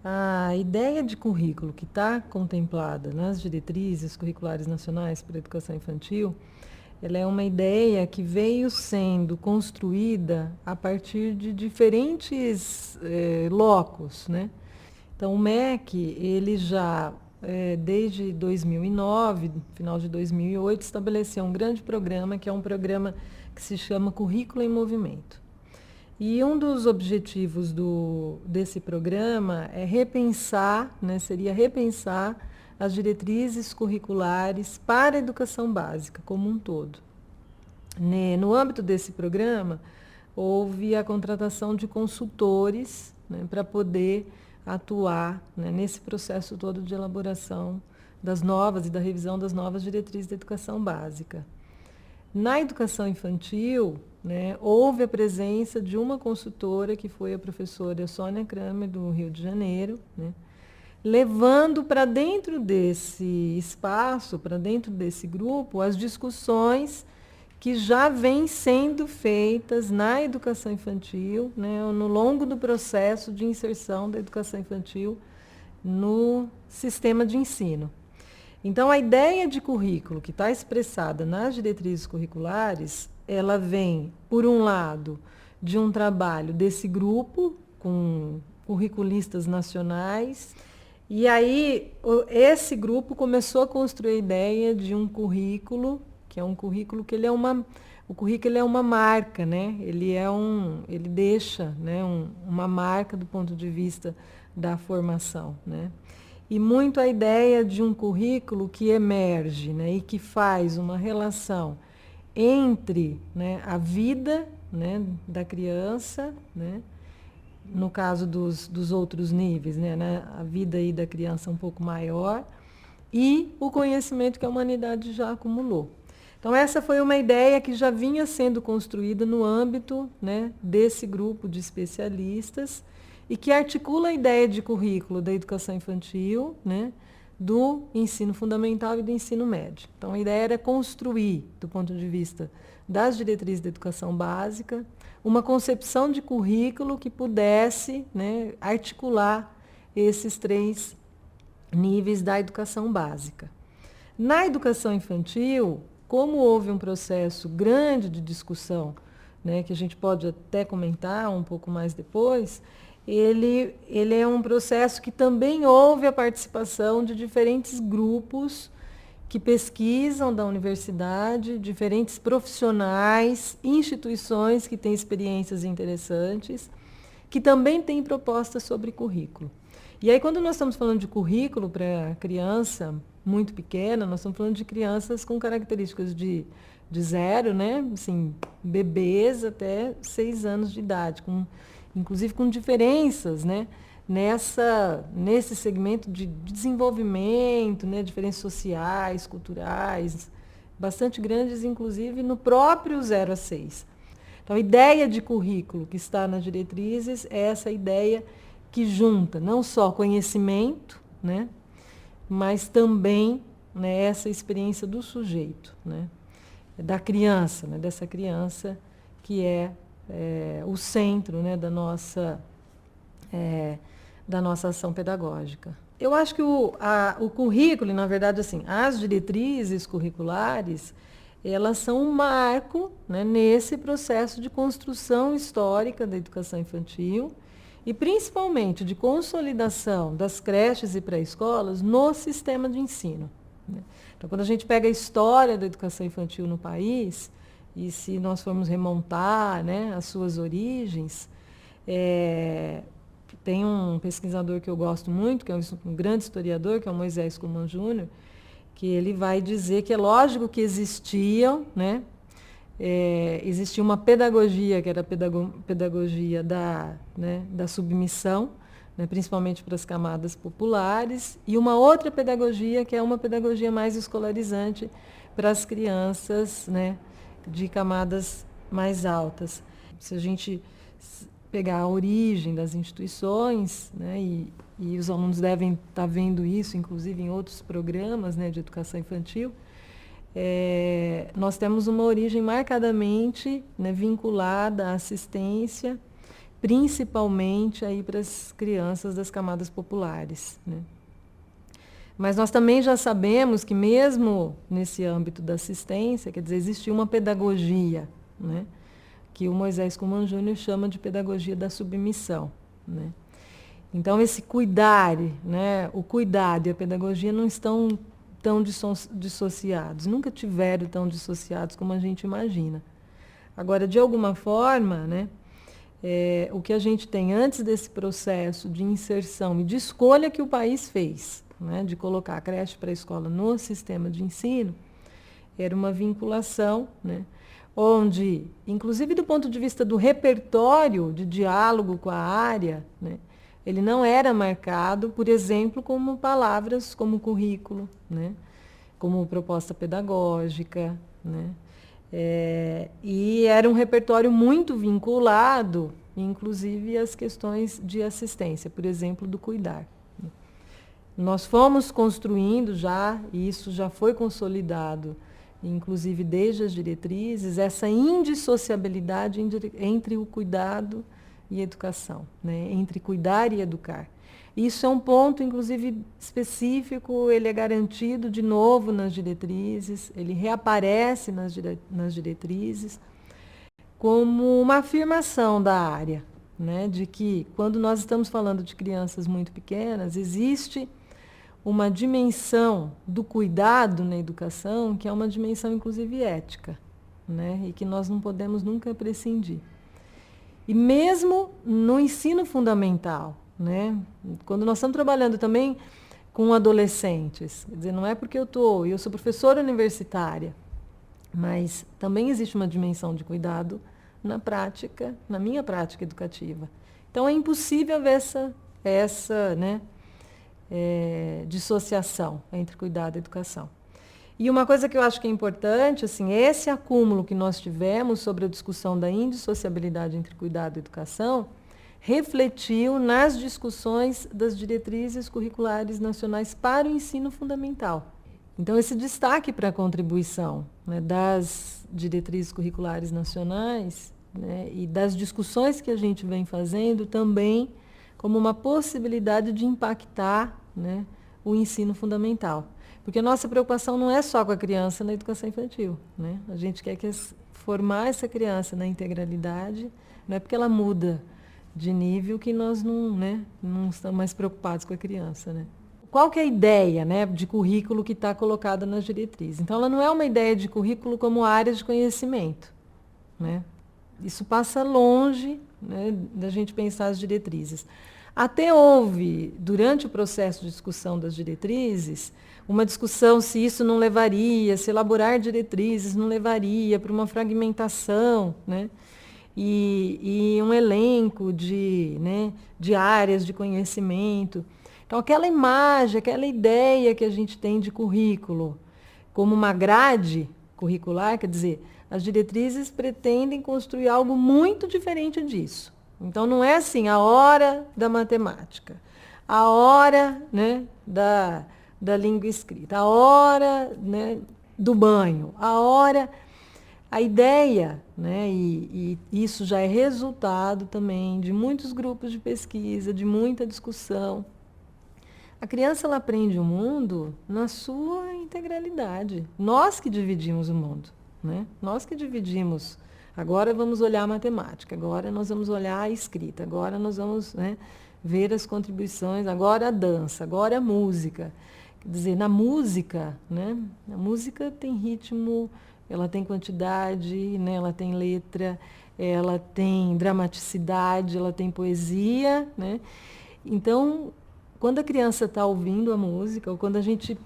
A ideia de currículo que está contemplada nas diretrizes curriculares nacionais para a educação infantil, ela é uma ideia que veio sendo construída a partir de diferentes locos, né? Então, o MEC, ele já, desde 2009, final de 2008, estabeleceu um grande programa, que é um programa que se chama Currículo em Movimento. E um dos objetivos desse programa é repensar, né, seria repensar as diretrizes curriculares para a educação básica como um todo. No âmbito desse programa, houve a contratação de consultores, né, para poder atuar, né, nesse processo todo de elaboração das novas e da revisão das novas diretrizes da educação básica. Na educação infantil, né, houve a presença de uma consultora, que foi a professora Sônia Kramer, do Rio de Janeiro, né, levando para dentro desse espaço, para dentro desse grupo, as discussões que já vêm sendo feitas na educação infantil, né, no longo do processo de inserção da educação infantil no sistema de ensino. Então, a ideia de currículo que está expressada nas diretrizes curriculares, ela vem, por um lado, de um trabalho desse grupo, com curriculistas nacionais, e aí esse grupo começou a construir a ideia de um currículo, que é um currículo que o currículo é uma marca, né? Ele deixa, né, uma marca do ponto de vista da formação, né? E muito a ideia de um currículo que emerge, né, e que faz uma relação entre, né, a vida, né, da criança, né, no caso dos outros níveis, né, a vida aí da criança um pouco maior, e o conhecimento que a humanidade já acumulou. Então, essa foi uma ideia que já vinha sendo construída no âmbito, né, desse grupo de especialistas, e que articula a ideia de currículo da educação infantil, né, do ensino fundamental e do ensino médio. Então, a ideia era construir, do ponto de vista das diretrizes da educação básica, uma concepção de currículo que pudesse, né, articular esses três níveis da educação básica. Na educação infantil, como houve um processo grande de discussão, né, que a gente pode até comentar um pouco mais depois, ele é um processo que também houve a participação de diferentes grupos que pesquisam da universidade, diferentes profissionais, instituições que têm experiências interessantes, que também têm propostas sobre currículo. E aí, quando nós estamos falando de currículo para criança muito pequena, nós estamos falando de crianças com características de zero, né? Assim, bebês até 6 anos de idade, inclusive com diferenças, né? Nesse segmento de desenvolvimento, né? Diferenças sociais, culturais, bastante grandes, inclusive no próprio 0 a 6. Então, a ideia de currículo que está nas diretrizes é essa ideia que junta não só conhecimento, né, mas também, né, essa experiência do sujeito, né, da criança, né, dessa criança que é o centro, né, da nossa ação pedagógica. Eu acho que o currículo, na verdade, assim, as diretrizes curriculares, elas são um marco, né, nesse processo de construção histórica da educação infantil e principalmente de consolidação das creches e pré-escolas no sistema de ensino, né? Então, quando a gente pega a história da educação infantil no país, e se nós formos remontar, né, as suas origens, tem um pesquisador que eu gosto muito, que é um grande historiador, que é o Moisés Kuhlmann Júnior, que ele vai dizer que é lógico que existiam, né? Existia uma pedagogia, que era a pedagogia da submissão, né, principalmente para as camadas populares, e uma outra pedagogia, que é uma pedagogia mais escolarizante para as crianças, né, de camadas mais altas. Se a gente pegar a origem das instituições, né, e os alunos devem estar vendo isso, inclusive em outros programas, né, de educação infantil, nós temos uma origem marcadamente, né, vinculada à assistência principalmente aí para as crianças das camadas populares, né? Mas nós também já sabemos que mesmo nesse âmbito da assistência, quer dizer, existe uma pedagogia, né, que o Moisés Kuhlmann Júnior chama de pedagogia da submissão, né? Então, esse cuidar, né, o cuidado e a pedagogia não estão tão dissociados, nunca tiveram tão dissociados como a gente imagina. Agora, de alguma forma, né, o que a gente tem antes desse processo de inserção e de escolha que o país fez, né, de colocar a creche para a escola no sistema de ensino, era uma vinculação, né, onde, inclusive do ponto de vista do repertório de diálogo com a área, né, ele não era marcado, por exemplo, como palavras como currículo, né, como proposta pedagógica, né, e era um repertório muito vinculado, inclusive, às questões de assistência, por exemplo, do cuidar. Nós fomos construindo já, e isso já foi consolidado, inclusive desde as diretrizes, essa indissociabilidade entre o cuidado e a educação, né? Entre cuidar e educar. Isso é um ponto, inclusive, específico, ele é garantido de novo nas diretrizes, ele reaparece nas diretrizes como uma afirmação da área, né? De que, quando nós estamos falando de crianças muito pequenas, existe uma dimensão do cuidado na educação, que é uma dimensão, inclusive, ética, né? E que nós não podemos nunca prescindir. E mesmo no ensino fundamental, né? Quando nós estamos trabalhando também com adolescentes, quer dizer, não é porque eu sou professora universitária, mas também existe uma dimensão de cuidado na prática, na minha prática educativa. Então é impossível haver essa né, dissociação entre cuidado e educação. E uma coisa que eu acho que é importante, assim, esse acúmulo que nós tivemos sobre a discussão da indissociabilidade entre cuidado e educação, refletiu nas discussões das diretrizes curriculares nacionais para o ensino fundamental. Então, esse destaque para a contribuição, né, das diretrizes curriculares nacionais, né, e das discussões que a gente vem fazendo também como uma possibilidade de impactar, né, o ensino fundamental. Porque a nossa preocupação não é só com a criança na educação infantil, né? A gente quer formar essa criança na integralidade, não é porque ela muda de nível que nós não estamos mais preocupados com a criança, né? Qual que é a ideia, né, de currículo que está colocada nas diretrizes? Então, ela não é uma ideia de currículo como área de conhecimento, né? Isso passa longe, né, da gente pensar as diretrizes. Até houve, durante o processo de discussão das diretrizes, uma discussão se isso não levaria, se elaborar diretrizes não levaria para uma fragmentação, né? E um elenco de áreas de conhecimento. Então, aquela imagem, aquela ideia que a gente tem de currículo como uma grade curricular, quer dizer, as diretrizes pretendem construir algo muito diferente disso. Então, não é assim, a hora da matemática, a hora, né, da língua escrita, a hora, né, do banho, a ideia, né, e isso já é resultado também de muitos grupos de pesquisa, de muita discussão. A criança, ela aprende o mundo na sua integralidade. Nós que dividimos o mundo, né? Nós que dividimos. Agora vamos olhar a matemática, agora nós vamos olhar a escrita, agora nós vamos, né, ver as contribuições, agora a dança, agora a música. Quer dizer, na música, né, a música tem ritmo, ela tem quantidade, né, ela tem letra, ela tem dramaticidade, ela tem poesia, né? Então, quando a criança está ouvindo a música, ou quando a gente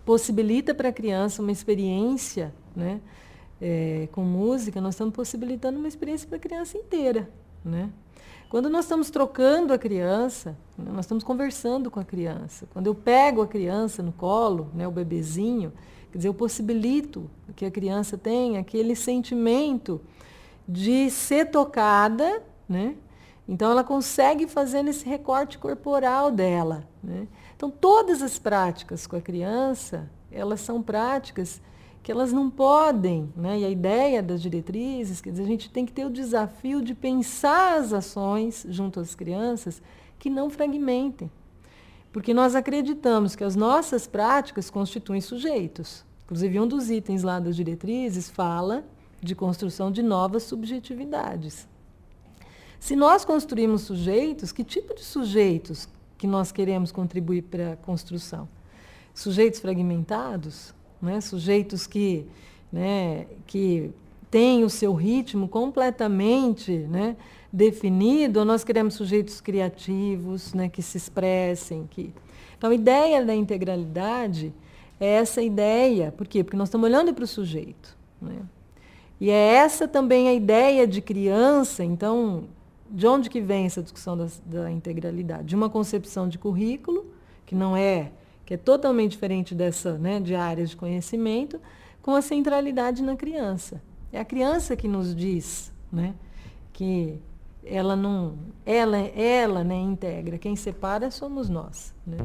possibilita para a criança uma experiência, né, com música, nós estamos possibilitando uma experiência para a criança inteira, né? Quando nós estamos trocando a criança, né, nós estamos conversando com a criança. Quando eu pego a criança no colo, né, o bebezinho, quer dizer, eu possibilito que a criança tenha aquele sentimento de ser tocada, né? Então, ela consegue fazer esse recorte corporal dela, né? Então, todas as práticas com a criança, elas são práticas que elas não podem, né? E a ideia das diretrizes, quer dizer, a gente tem que ter o desafio de pensar as ações junto às crianças que não fragmentem. Porque nós acreditamos que as nossas práticas constituem sujeitos. Inclusive, um dos itens lá das diretrizes fala de construção de novas subjetividades. Se nós construímos sujeitos, que tipo de sujeitos que nós queremos contribuir para a construção? Sujeitos fragmentados, né? Sujeitos que têm o seu ritmo completamente, né, definido, ou nós queremos sujeitos criativos, né, que se expressem. Então, a ideia da integralidade é essa ideia. Por quê? Porque nós estamos olhando para o sujeito. Né? E é essa também a ideia de criança. Então, de onde que vem essa discussão da integralidade? De uma concepção de currículo, que é totalmente diferente dessa, né, de áreas de conhecimento, com a centralidade na criança. É a criança que nos diz, né, que ela, né, integra. Quem separa somos nós. Né?